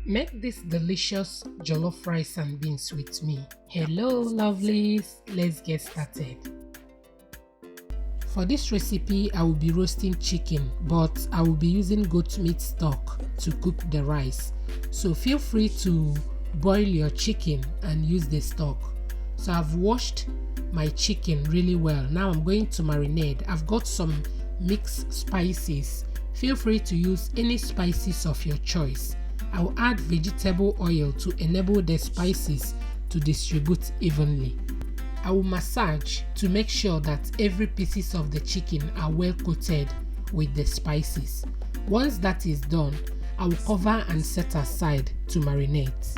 Make this delicious jollof rice and beans with me. Hello lovelies, let's get started. For this recipe, I will be roasting chicken, but I will be using goat meat stock to cook the rice. So feel free to boil your chicken and use the stock. So I've washed my chicken really well. Now I'm going to marinate. I've got some mixed spices. Feel free to use any spices of your choice. I'll add vegetable oil to enable the spices to distribute evenly. I will massage to make sure that every pieces of the chicken are well coated with the spices. Once that is done, I will cover and set aside to marinate.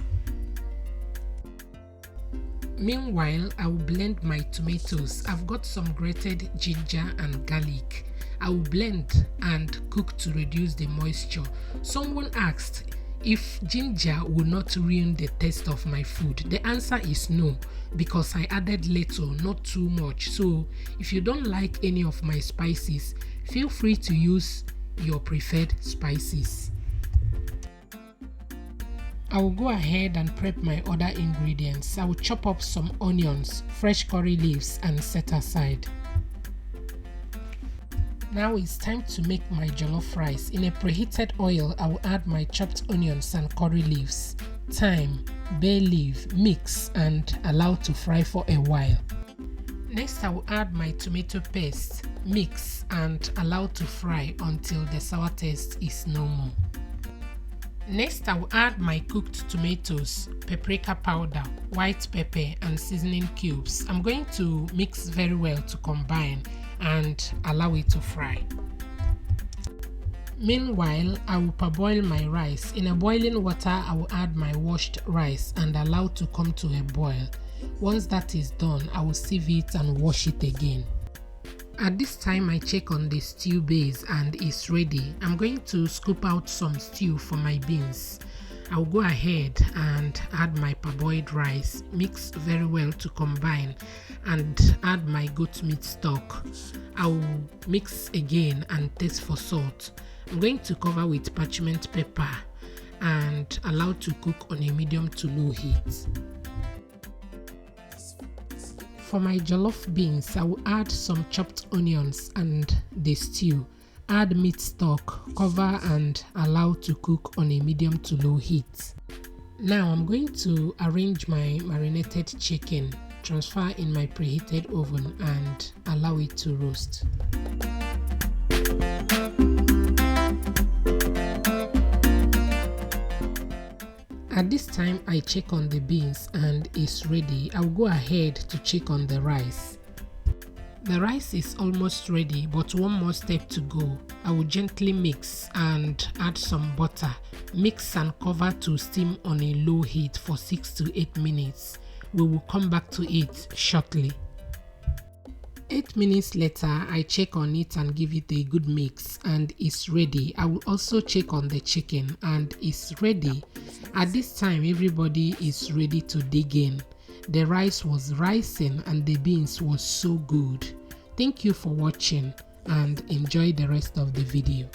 Meanwhile, I will blend my tomatoes. I've got some grated ginger and garlic. I will blend and cook to reduce the moisture. Someone asked if ginger will not ruin the taste of my food. The answer is no, because I added little, not too much. So if you don't like any of my spices, feel free to use your preferred spices. I will go ahead and prep my other ingredients. I will chop up some onions, fresh curry leaves and set aside. Now it's time to make my jollof rice. In a preheated oil, I will add my chopped onions and curry leaves, thyme, bay leaf, mix and allow to fry for a while. Next, I will add my tomato paste, mix and allow to fry until the sour taste is no more. Next, I will add my cooked tomatoes, paprika powder, white pepper and seasoning cubes. I'm going to mix very well to combine and allow it to fry. Meanwhile, I will parboil my rice. In a boiling water, I will add my washed rice and allow to come to a boil. Once that is done, I will sieve it and wash it again. At this time, I check on the stew base and it's ready. I'm going to scoop out some stew for my beans. I'll go ahead and add my parboiled rice, mix very well to combine and add my goat meat stock. I'll mix again and taste for salt. I'm going to cover with parchment paper and allow to cook on a medium to low heat. For my jollof beans, I will add some chopped onions and the stew. Add meat stock, cover and allow to cook on a medium to low heat. Now I'm going to arrange my marinated chicken, transfer in my preheated oven and allow it to roast. At this time, I check on the beans and it's ready. I'll go ahead to check on the rice. The rice is almost ready, but one more step to go. I will gently mix and add some butter. Mix and cover to steam on a low heat for 6 to 8 minutes. We will come back to it shortly. 8 minutes later, I check on it and give it a good mix and it's ready. I will also check on the chicken and it's ready. At this time, everybody is ready to dig in. The rice was rising and the beans was so good. Thank you for watching and enjoy the rest of the video.